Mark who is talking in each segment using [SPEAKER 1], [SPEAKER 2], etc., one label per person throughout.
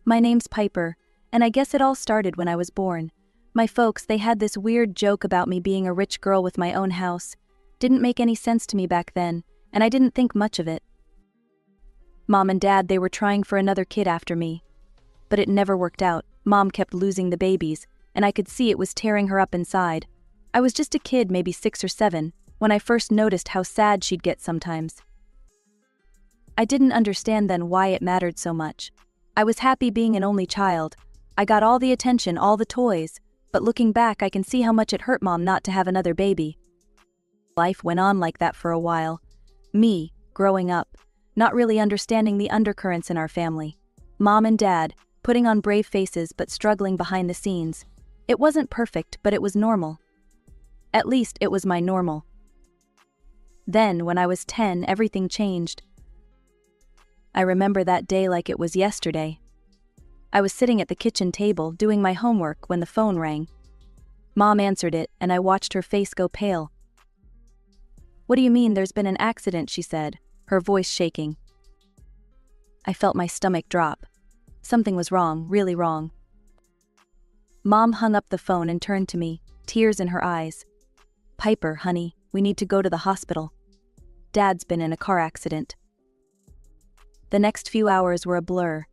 [SPEAKER 1] My name's Piper, and I guess it all started when I was born. My folks, they had this weird joke about me being a rich girl with my own house. Didn't make any sense to me back then, and I didn't think much of it. Mom and Dad, they were trying for another kid after me. But it never worked out. Mom kept losing the babies, and I could see it was tearing her up inside. I was just a kid, maybe 6 or 7, when I first noticed how sad she'd get sometimes. I didn't understand then why it mattered so much. I was happy being an only child. I got all the attention, all the toys, but looking back I can see how much it hurt Mom not to have another baby. Life went on like that for a while. Me, growing up, not really understanding the undercurrents in our family. Mom and Dad, putting on brave faces but struggling behind the scenes. It wasn't perfect, but it was normal. At least it was my normal. Then, when I was 10, everything changed. I remember that day like it was yesterday. I was sitting at the kitchen table doing my homework when the phone rang. Mom answered it, and I watched her face go pale. "What do you mean there's been an accident?" she said, her voice shaking. I felt my stomach drop. Something was wrong, really wrong. Mom hung up the phone and turned to me, tears in her eyes. "Piper, honey, we need to go to the hospital. Dad's been in a car accident." The next few hours were a blur.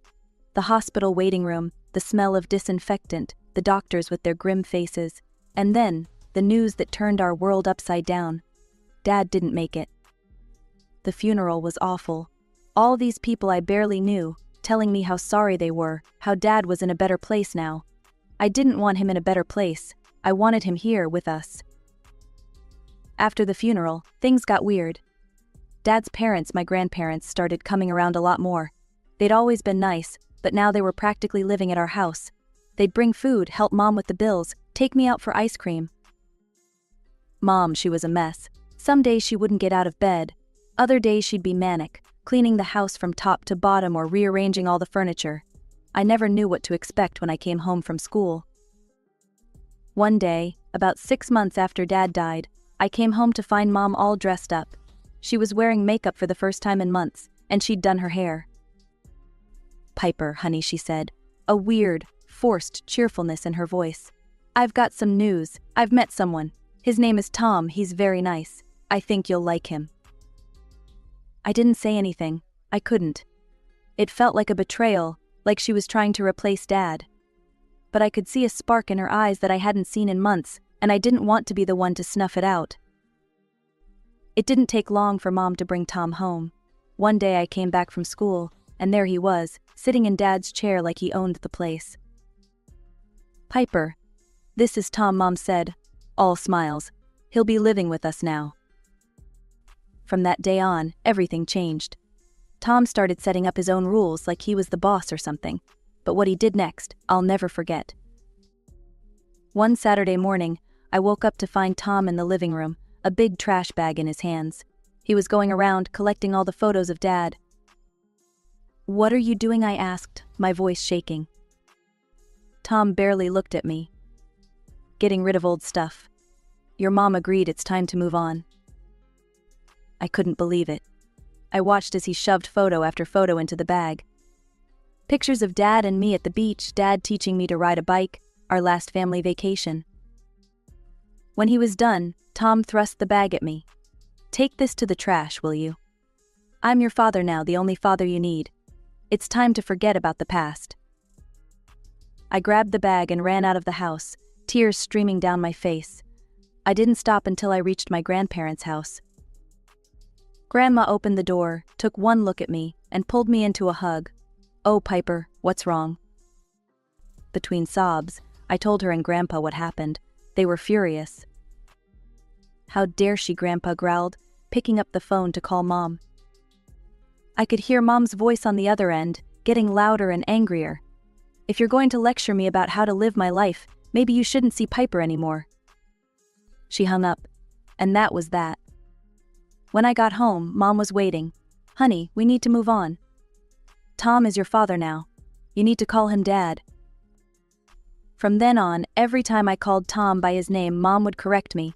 [SPEAKER 1] The hospital waiting room, the smell of disinfectant, the doctors with their grim faces, and then, the news that turned our world upside down. Dad didn't make it. The funeral was awful. All these people I barely knew, telling me how sorry they were, how Dad was in a better place now. I didn't want him in a better place. I wanted him here with us. After the funeral, things got weird. Dad's parents, my grandparents, started coming around a lot more. They'd always been nice, but now they were practically living at our house. They'd bring food, help Mom with the bills, take me out for ice cream. Mom, she was a mess. Some days she wouldn't get out of bed. Other days she'd be manic, cleaning the house from top to bottom or rearranging all the furniture. I never knew what to expect when I came home from school. One day, about 6 months after Dad died, I came home to find Mom all dressed up. She was wearing makeup for the first time in months, and she'd done her hair. "Piper, honey," she said, a weird, forced cheerfulness in her voice. "I've got some news. I've met someone. His name is Tom. He's very nice. I think you'll like him." I didn't say anything. I couldn't. It felt like a betrayal, like she was trying to replace Dad. But I could see a spark in her eyes that I hadn't seen in months, and I didn't want to be the one to snuff it out. It didn't take long for Mom to bring Tom home. One day I came back from school, and there he was, sitting in Dad's chair like he owned the place. "Piper, this is Tom," Mom said, all smiles. "He'll be living with us now." From that day on, everything changed. Tom started setting up his own rules like he was the boss or something. But what he did next, I'll never forget. One Saturday morning, I woke up to find Tom in the living room, a big trash bag in his hands. He was going around collecting all the photos of Dad. "What are you doing?" I asked, my voice shaking. Tom barely looked at me. "Getting rid of old stuff. Your mom agreed it's time to move on." I couldn't believe it. I watched as he shoved photo after photo into the bag. Pictures of Dad and me at the beach, Dad teaching me to ride a bike, our last family vacation. When he was done, Tom thrust the bag at me. "Take this to the trash, will you? I'm your father now, the only father you need. It's time to forget about the past." I grabbed the bag and ran out of the house, tears streaming down my face. I didn't stop until I reached my grandparents' house. Grandma opened the door, took one look at me, and pulled me into a hug. "Oh, Piper, what's wrong?" Between sobs, I told her and Grandpa what happened. They were furious. "How dare she?" Grandpa growled, picking up the phone to call Mom. I could hear Mom's voice on the other end, getting louder and angrier. "If you're going to lecture me about how to live my life, maybe you shouldn't see Piper anymore." She hung up, and that was that. When I got home, Mom was waiting. "Honey, we need to move on. Tom is your father now. You need to call him Dad." From then on, every time I called Tom by his name, Mom would correct me.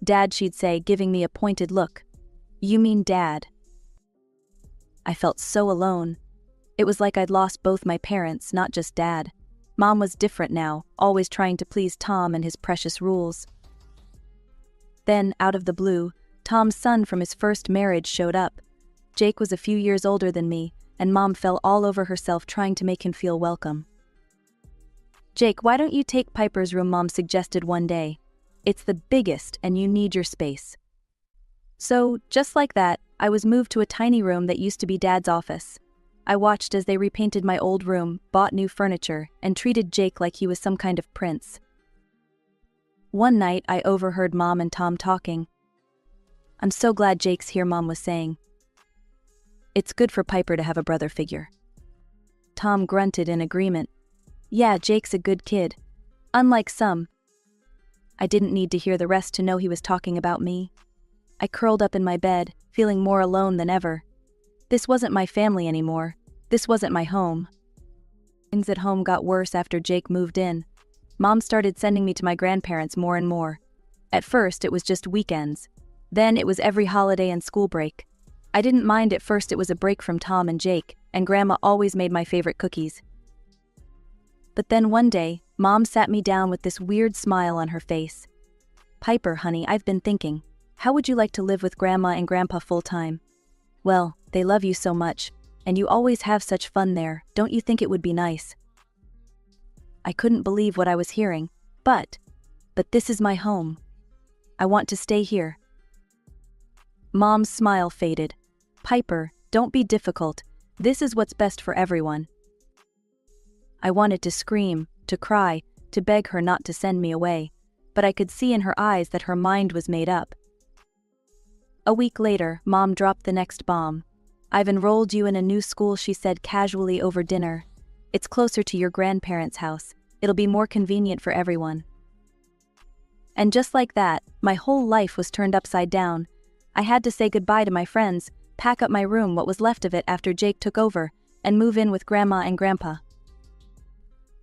[SPEAKER 1] "Dad," she'd say, giving me a pointed look. "You mean Dad." I felt so alone. It was like I'd lost both my parents, not just Dad. Mom was different now, always trying to please Tom and his precious rules. Then, out of the blue, Tom's son from his first marriage showed up. Jake was a few years older than me, and Mom fell all over herself trying to make him feel welcome. "Jake, why don't you take Piper's room?" Mom suggested one day. "It's the biggest, and you need your space." So, just like that, I was moved to a tiny room that used to be Dad's office. I watched as they repainted my old room, bought new furniture, and treated Jake like he was some kind of prince. One night, I overheard Mom and Tom talking. "I'm so glad Jake's here," Mom was saying. "It's good for Piper to have a brother figure." Tom grunted in agreement. "Yeah, Jake's a good kid. Unlike some." I didn't need to hear the rest to know he was talking about me. I curled up in my bed, feeling more alone than ever. This wasn't my family anymore. This wasn't my home. Things at home got worse after Jake moved in. Mom started sending me to my grandparents more and more. At first, it was just weekends. Then it was every holiday and school break. I didn't mind at first. It was a break from Tom and Jake, and Grandma always made my favorite cookies. But then one day, Mom sat me down with this weird smile on her face. "Piper, honey, I've been thinking. How would you like to live with Grandma and Grandpa full-time? Well, they love you so much, and you always have such fun there. Don't you think it would be nice?" I couldn't believe what I was hearing. But this is my home. I want to stay here. Mom's smile faded. "Piper, don't be difficult. This is what's best for everyone." I wanted to scream, to cry, to beg her not to send me away, but I could see in her eyes that her mind was made up. A week later, Mom dropped the next bomb. "I've enrolled you in a new school," she said casually over dinner. "It's closer to your grandparents' house. It'll be more convenient for everyone." And just like that, my whole life was turned upside down. I had to say goodbye to my friends, pack up my room, what was left of it after Jake took over, and move in with Grandma and Grandpa.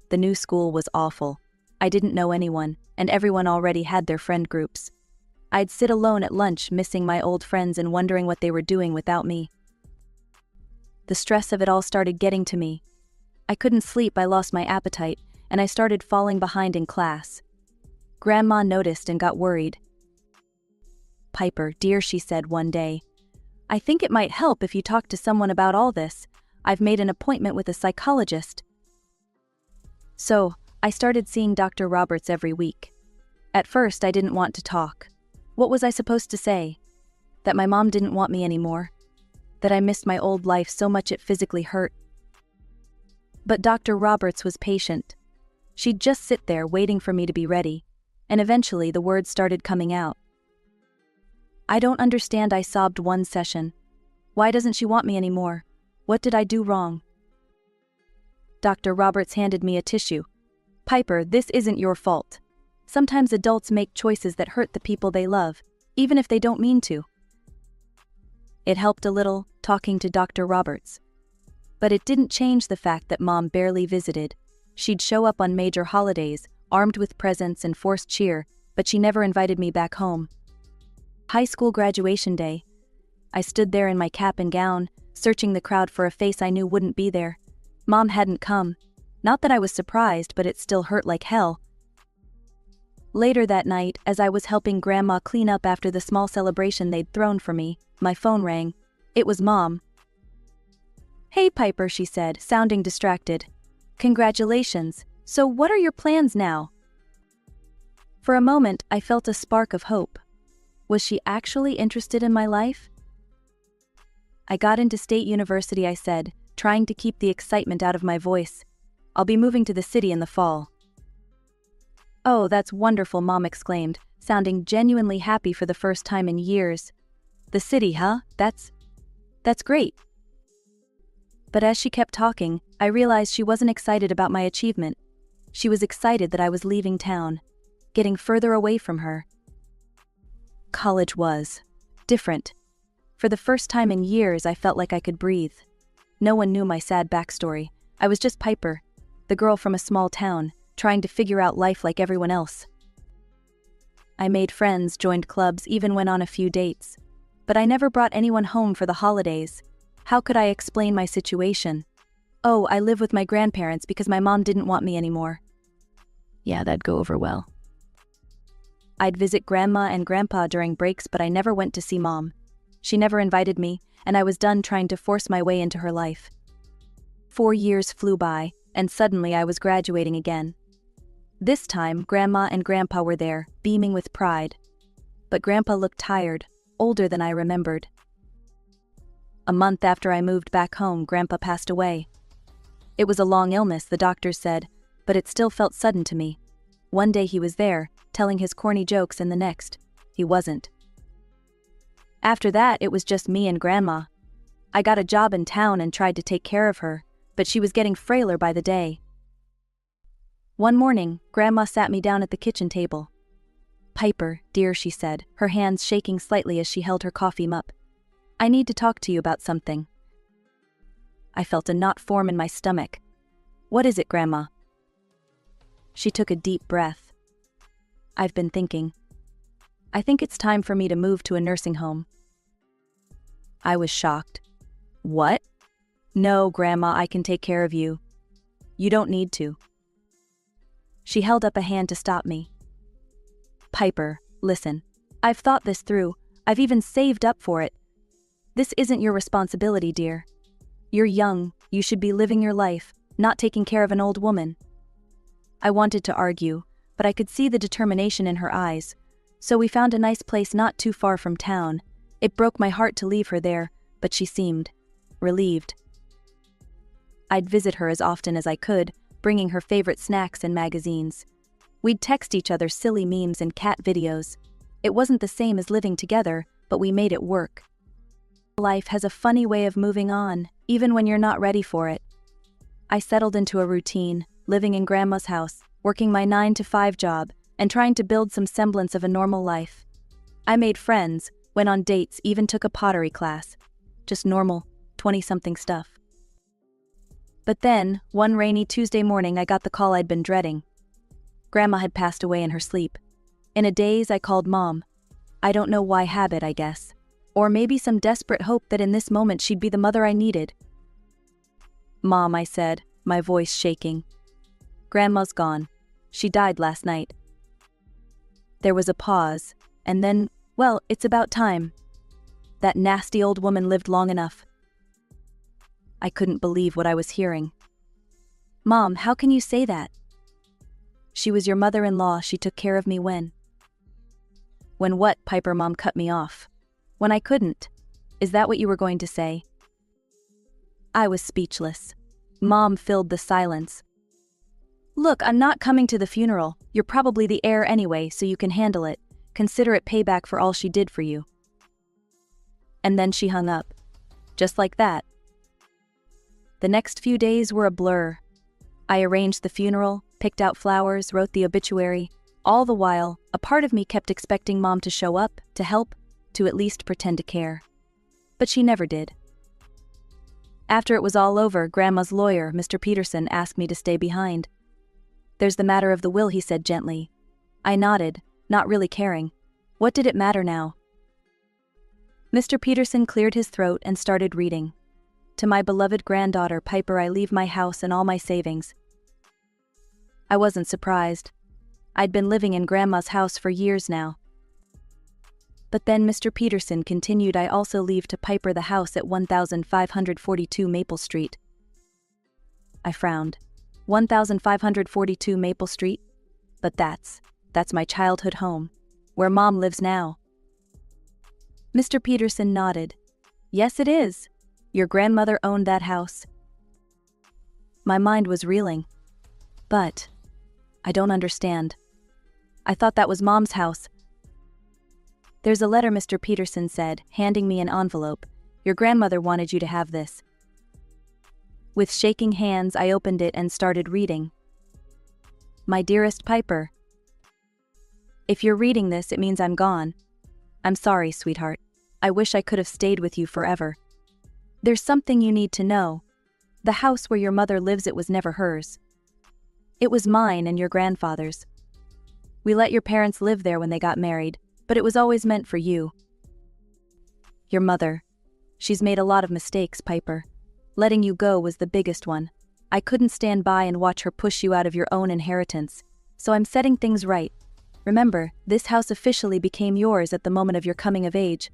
[SPEAKER 1] The new school was awful. I didn't know anyone, and everyone already had their friend groups. I'd sit alone at lunch, missing my old friends and wondering what they were doing without me. The stress of it all started getting to me. I couldn't sleep, I lost my appetite, and I started falling behind in class. Grandma noticed and got worried. "Piper, dear," she said one day, "I think it might help if you talk to someone about all this. I've made an appointment with a psychologist." So, I started seeing Dr. Roberts every week. At first, I didn't want to talk. What was I supposed to say? That my mom didn't want me anymore? That I missed my old life so much it physically hurt? But Dr. Roberts was patient. She'd just sit there waiting for me to be ready, and eventually the words started coming out. "I don't understand," I sobbed one session. "Why doesn't she want me anymore? What did I do wrong?" Dr. Roberts handed me a tissue. "Piper, this isn't your fault. Sometimes adults make choices that hurt the people they love, even if they don't mean to." It helped a little, talking to Dr. Roberts. But it didn't change the fact that Mom barely visited. She'd show up on major holidays, armed with presents and forced cheer, but she never invited me back home. High school graduation day. I stood there in my cap and gown, searching the crowd for a face I knew wouldn't be there. Mom hadn't come. Not that I was surprised, but it still hurt like hell. Later that night, as I was helping Grandma clean up after the small celebration they'd thrown for me, my phone rang. It was Mom. "Hey, Piper," she said, sounding distracted. "Congratulations. So what are your plans now?" For a moment, I felt a spark of hope. Was she actually interested in my life? "I got into State University," I said, trying to keep the excitement out of my voice. "I'll be moving to the city in the fall." "Oh, that's wonderful," Mom exclaimed, sounding genuinely happy for the first time in years. "The city, huh? That's great." But as she kept talking, I realized she wasn't excited about my achievement. She was excited that I was leaving town, getting further away from her. College was different. For the first time in years, I felt like I could breathe. No one knew my sad backstory. I was just Piper, the girl from a small town, trying to figure out life like everyone else. I made friends, joined clubs, even went on a few dates. But I never brought anyone home for the holidays. How could I explain my situation? Oh, I live with my grandparents because my mom didn't want me anymore. Yeah, that'd go over well. I'd visit Grandma and Grandpa during breaks, but I never went to see Mom. She never invited me, and I was done trying to force my way into her life. 4 years flew by, and suddenly I was graduating again. This time, Grandma and Grandpa were there, beaming with pride. But Grandpa looked tired, older than I remembered. A month after I moved back home, Grandpa passed away. It was a long illness, the doctors said, but it still felt sudden to me. One day he was there, telling his corny jokes, and the next, he wasn't. After that, it was just me and Grandma. I got a job in town and tried to take care of her, but she was getting frailer by the day. One morning, Grandma sat me down at the kitchen table. "Piper, dear," she said, her hands shaking slightly as she held her coffee mug. "I need to talk to you about something." I felt a knot form in my stomach. "What is it, Grandma?" She took a deep breath. "I've been thinking. I think it's time for me to move to a nursing home." I was shocked. "What?" "No, Grandma, I can take care of you. You don't need to." She held up a hand to stop me. "Piper, listen. I've thought this through. I've even saved up for it. This isn't your responsibility, dear. You're young, you should be living your life, not taking care of an old woman." I wanted to argue, but I could see the determination in her eyes, so we found a nice place not too far from town. It broke my heart to leave her there, but she seemed relieved. I'd visit her as often as I could, bringing her favorite snacks and magazines. We'd text each other silly memes and cat videos. It wasn't the same as living together, but we made it work. Life has a funny way of moving on, even when you're not ready for it. I settled into a routine, living in Grandma's house, working my 9-to-5 job, and trying to build some semblance of a normal life. I made friends, went on dates, even took a pottery class. Just normal, 20-something stuff. But then, one rainy Tuesday morning, I got the call I'd been dreading. Grandma had passed away in her sleep. In a daze, I called Mom. I don't know why, habit, I guess. Or maybe some desperate hope that in this moment she'd be the mother I needed. "Mom," I said, my voice shaking. "Grandma's gone. She died last night." There was a pause, and then, "Well, it's about time. That nasty old woman lived long enough." I couldn't believe what I was hearing. "Mom, how can you say that?" "She was your mother-in-law. She took care of me when..." "When what?" Piper. Mom cut me off. "When I couldn't. Is that what you were going to say?" I was speechless. Mom filled the silence. "Look, I'm not coming to the funeral. You're probably the heir anyway, so you can handle it. Consider it payback for all she did for you." And then she hung up. Just like that. The next few days were a blur. I arranged the funeral, picked out flowers, wrote the obituary. All the while, a part of me kept expecting Mom to show up, to help, to at least pretend to care. But she never did. After it was all over, Grandma's lawyer, Mr. Peterson, asked me to stay behind. "There's the matter of the will," he said gently. I nodded, not really caring. What did it matter now? Mr. Peterson cleared his throat and started reading. "To my beloved granddaughter, Piper, I leave my house and all my savings." I wasn't surprised. I'd been living in Grandma's house for years now. But then Mr. Peterson continued, "I also leave to Piper the house at 1542 Maple Street." I frowned. 1542 Maple Street? But that's my childhood home, where Mom lives now. Mr. Peterson nodded. "Yes, it is. Your grandmother owned that house." My mind was reeling. But I don't understand. I thought that was Mom's house. "There's a letter," Mr. Peterson said, handing me an envelope. "Your grandmother wanted you to have this." With shaking hands, I opened it and started reading. "My dearest Piper, if you're reading this, it means I'm gone. I'm sorry, sweetheart. I wish I could have stayed with you forever. There's something you need to know. The house where your mother lives, it was never hers. It was mine and your grandfather's. We let your parents live there when they got married, but it was always meant for you. Your mother. She's made a lot of mistakes, Piper. Letting you go was the biggest one. I couldn't stand by and watch her push you out of your own inheritance. So I'm setting things right. Remember, this house officially became yours at the moment of your coming of age.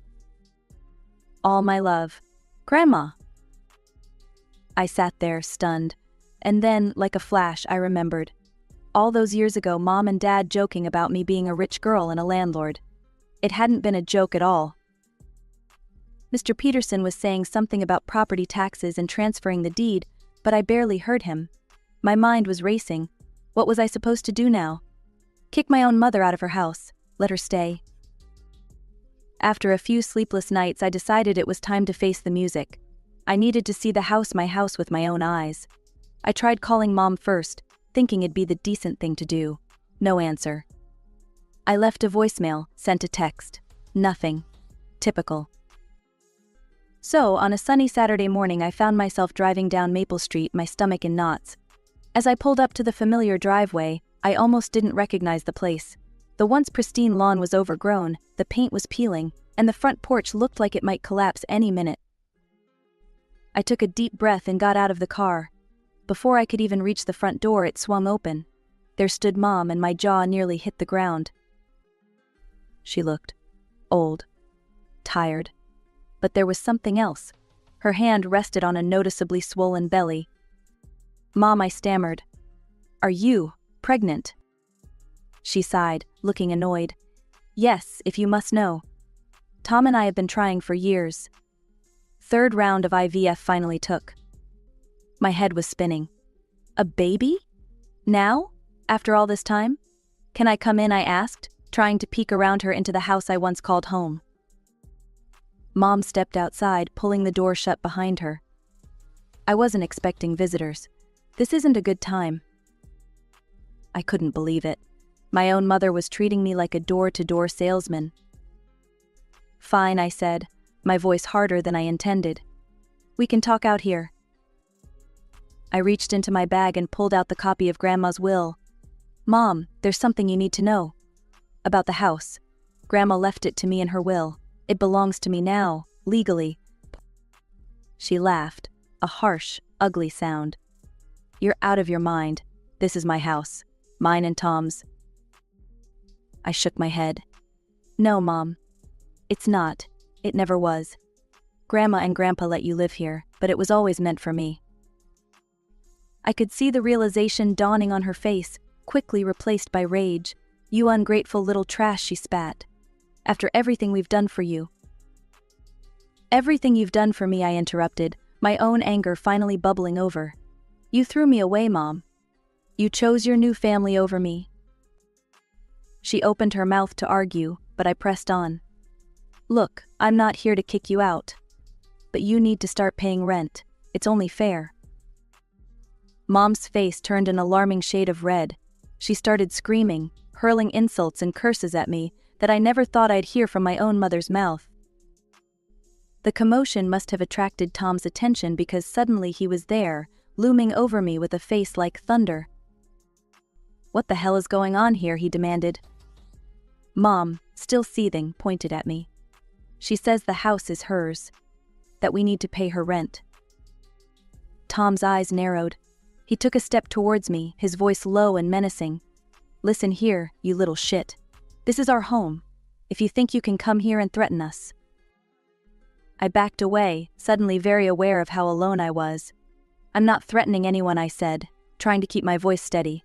[SPEAKER 1] All my love. Grandma. I sat there, stunned. And then, like a flash, I remembered. All those years ago, Mom and Dad joking about me being a rich girl and a landlord. It hadn't been a joke at all. Mr. Peterson was saying something about property taxes and transferring the deed, but I barely heard him. My mind was racing. What was I supposed to do now? Kick my own mother out of her house, let her stay. After a few sleepless nights, I decided it was time to face the music. I needed to see my house with my own eyes. I tried calling Mom first, thinking it'd be the decent thing to do. No answer. I left a voicemail, sent a text. Nothing. Typical. So, on a sunny Saturday morning, I found myself driving down Maple Street, my stomach in knots. As I pulled up to the familiar driveway, I almost didn't recognize the place. The once pristine lawn was overgrown, the paint was peeling, and the front porch looked like it might collapse any minute. I took a deep breath and got out of the car. Before I could even reach the front door, it swung open. There stood Mom, and my jaw nearly hit the ground. She looked old, tired. But there was something else. Her hand rested on a noticeably swollen belly. Mom, I stammered. Are you pregnant? She sighed, looking annoyed. Yes, if you must know. Tom and I have been trying for years. Third round of IVF finally took. My head was spinning. A baby? Now? After all this time? Can I come in, I asked, trying to peek around her into the house I once called home. Mom stepped outside, pulling the door shut behind her. I wasn't expecting visitors. This isn't a good time. I couldn't believe it. My own mother was treating me like a door-to-door salesman. Fine, I said, my voice harder than I intended. We can talk out here. I reached into my bag and pulled out the copy of Grandma's will. Mom, there's something you need to know. About the house. Grandma left it to me in her will. It belongs to me now, legally. She laughed, a harsh, ugly sound. You're out of your mind. This is my house. Mine and Tom's. I shook my head. No, Mom. It's not. It never was. Grandma and Grandpa let you live here, but it was always meant for me. I could see the realization dawning on her face, quickly replaced by rage. You ungrateful little trash, she spat. After everything we've done for you. Everything you've done for me, I interrupted, my own anger finally bubbling over. You threw me away, Mom. You chose your new family over me. She opened her mouth to argue, but I pressed on. Look, I'm not here to kick you out. But you need to start paying rent. It's only fair. Mom's face turned an alarming shade of red. She started screaming, hurling insults and curses at me that I never thought I'd hear from my own mother's mouth. The commotion must have attracted Tom's attention because suddenly he was there, looming over me with a face like thunder. What the hell is going on here, he demanded. Mom, still seething, pointed at me. She says the house is hers, that we need to pay her rent. Tom's eyes narrowed. He took a step towards me, his voice low and menacing. Listen here, you little shit. This is our home. If you think you can come here and threaten us. I backed away, suddenly very aware of how alone I was. I'm not threatening anyone, I said, trying to keep my voice steady.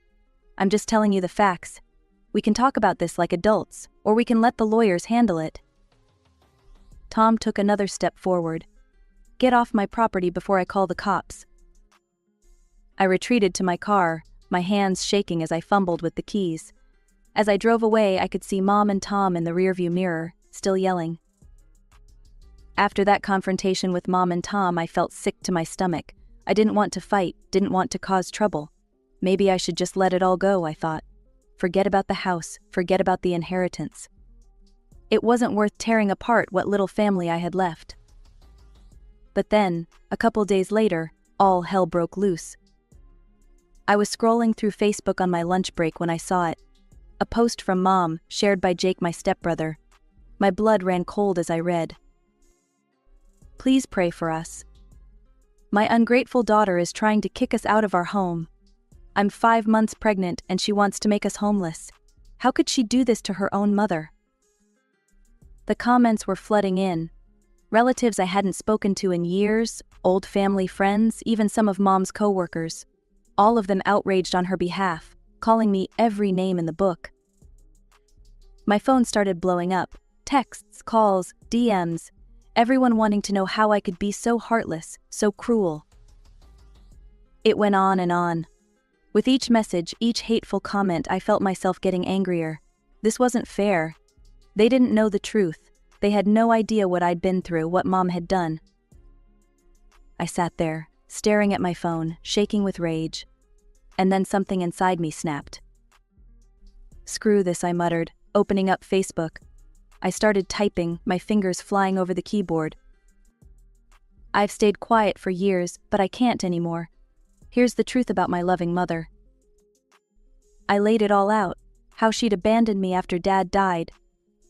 [SPEAKER 1] I'm just telling you the facts. We can talk about this like adults, or we can let the lawyers handle it. Tom took another step forward. Get off my property before I call the cops. I retreated to my car, my hands shaking as I fumbled with the keys. As I drove away, I could see Mom and Tom in the rearview mirror, still yelling. After that confrontation with Mom and Tom, I felt sick to my stomach. I didn't want to fight, didn't want to cause trouble. Maybe I should just let it all go, I thought. Forget about the house, forget about the inheritance. It wasn't worth tearing apart what little family I had left. But then, a couple days later, all hell broke loose. I was scrolling through Facebook on my lunch break when I saw it. A post from Mom, shared by Jake, my stepbrother. My blood ran cold as I read. Please pray for us. My ungrateful daughter is trying to kick us out of our home. I'm 5 months pregnant and she wants to make us homeless. How could she do this to her own mother? The comments were flooding in. Relatives I hadn't spoken to in years, old family friends, even some of Mom's coworkers. All of them outraged on her behalf, calling me every name in the book. My phone started blowing up. Texts, calls, DMs. Everyone wanting to know how I could be so heartless, so cruel. It went on and on. With each message, each hateful comment, I felt myself getting angrier. This wasn't fair. They didn't know the truth. They had no idea what I'd been through, what Mom had done. I sat there, staring at my phone, shaking with rage. And then something inside me snapped. "Screw this," I muttered, opening up Facebook. I started typing, my fingers flying over the keyboard. I've stayed quiet for years, but I can't anymore. Here's the truth about my loving mother. I laid it all out. How she'd abandoned me after Dad died.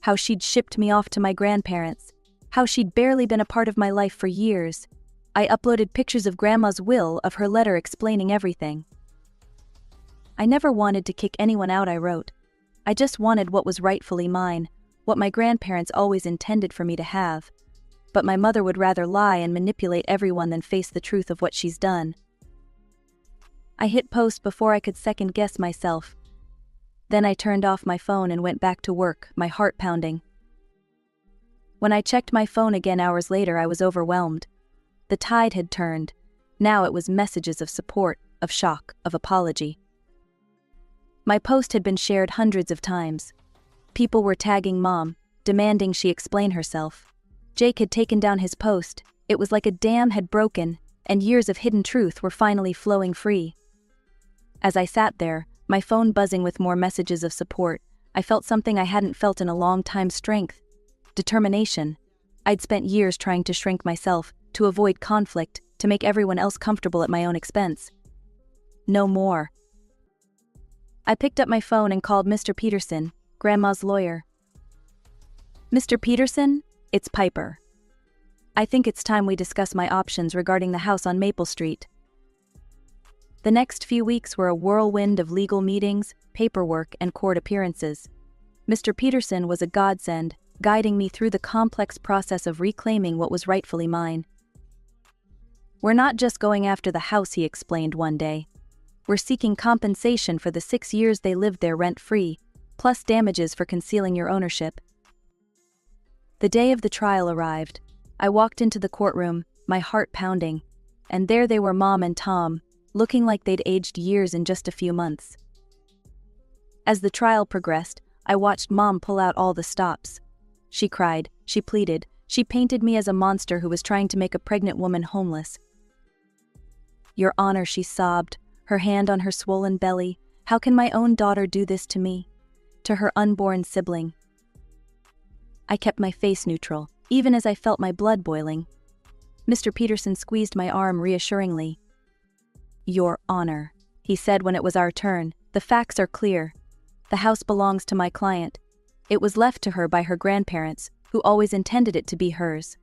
[SPEAKER 1] How she'd shipped me off to my grandparents. How she'd barely been a part of my life for years. I uploaded pictures of Grandma's will, of her letter explaining everything. I never wanted to kick anyone out, I wrote. I just wanted what was rightfully mine, what my grandparents always intended for me to have. But my mother would rather lie and manipulate everyone than face the truth of what she's done. I hit post before I could second-guess myself. Then I turned off my phone and went back to work, my heart pounding. When I checked my phone again hours later, I was overwhelmed. The tide had turned. Now it was messages of support, of shock, of apology. My post had been shared hundreds of times. People were tagging Mom, demanding she explain herself. Jake had taken down his post. It was like a dam had broken, and years of hidden truth were finally flowing free. As I sat there, my phone buzzing with more messages of support, I felt something I hadn't felt in a long time: strength, determination. I'd spent years trying to shrink myself, to avoid conflict, to make everyone else comfortable at my own expense. No more. I picked up my phone and called Mr. Peterson, Grandma's lawyer. "Mr. Peterson, it's Piper. I think it's time we discuss my options regarding the house on Maple Street." The next few weeks were a whirlwind of legal meetings, paperwork, and court appearances. Mr. Peterson was a godsend, guiding me through the complex process of reclaiming what was rightfully mine. "We're not just going after the house," he explained one day. "We're seeking compensation for the 6 years they lived there rent-free, plus damages for concealing your ownership." The day of the trial arrived. I walked into the courtroom, my heart pounding, and there they were, Mom and Tom, looking like they'd aged years in just a few months. As the trial progressed, I watched Mom pull out all the stops. She cried, she pleaded, she painted me as a monster who was trying to make a pregnant woman homeless. "Your Honor," she sobbed, her hand on her swollen belly, "how can my own daughter do this to me? To her unborn sibling." I kept my face neutral, even as I felt my blood boiling. Mr. Peterson squeezed my arm reassuringly. "Your Honor," he said when it was our turn, "the facts are clear. The house belongs to my client. It was left to her by her grandparents, who always intended it to be hers.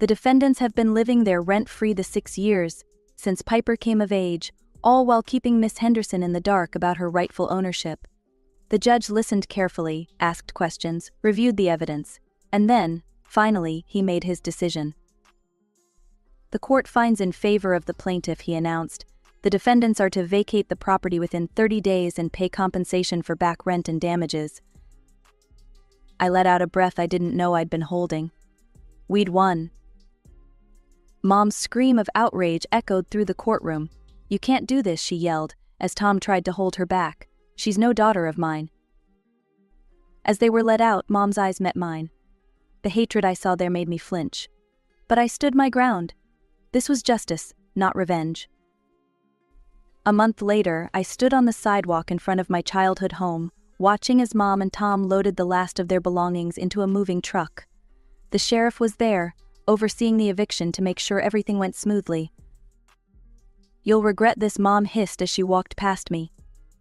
[SPEAKER 1] The defendants have been living there rent-free the 6 years, since Piper came of age, all while keeping Miss Henderson in the dark about her rightful ownership." The judge listened carefully, asked questions, reviewed the evidence, and then, finally, he made his decision. "The court finds in favor of the plaintiff," he announced. "The defendants are to vacate the property within 30 days and pay compensation for back rent and damages." I let out a breath I didn't know I'd been holding. We'd won. Mom's scream of outrage echoed through the courtroom. "You can't do this," she yelled, as Tom tried to hold her back. "She's no daughter of mine." As they were let out, Mom's eyes met mine. The hatred I saw there made me flinch. But I stood my ground. This was justice, not revenge. A month later, I stood on the sidewalk in front of my childhood home, watching as Mom and Tom loaded the last of their belongings into a moving truck. The sheriff was there, overseeing the eviction to make sure everything went smoothly. "You'll regret this," Mom hissed as she walked past me.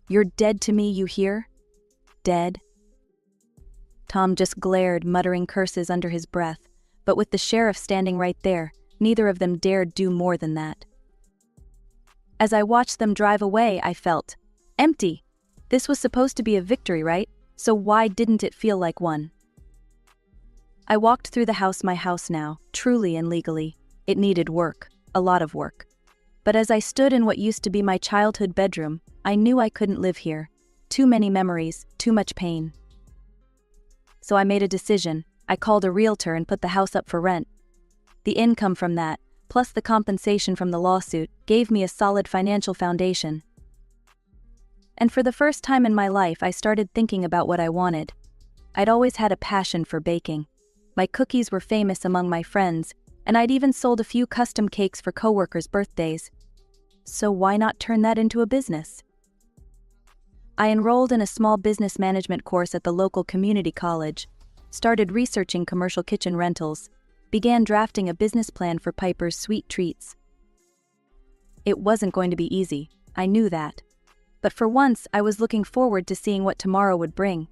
[SPEAKER 1] "You're dead to me, you hear? Dead." Tom just glared, muttering curses under his breath, but with the sheriff standing right there, Neither of them dared do more than that. As I watched them drive away, I felt empty. This was supposed to be a victory, right? So why didn't it feel like one? I walked through my house now, truly and legally. It needed work, a lot of work. But as I stood in what used to be my childhood bedroom, I knew I couldn't live here. Too many memories, too much pain. So I made a decision. I called a realtor and put the house up for rent. The income from that, plus the compensation from the lawsuit, gave me a solid financial foundation. And for the first time in my life, I started thinking about what I wanted. I'd always had a passion for baking. My cookies were famous among my friends, and I'd even sold a few custom cakes for coworkers' birthdays. So why not turn that into a business? I enrolled in a small business management course at the local community college, started researching commercial kitchen rentals, began drafting a business plan for Piper's Sweet Treats. It wasn't going to be easy, I knew that. But for once, I was looking forward to seeing what tomorrow would bring.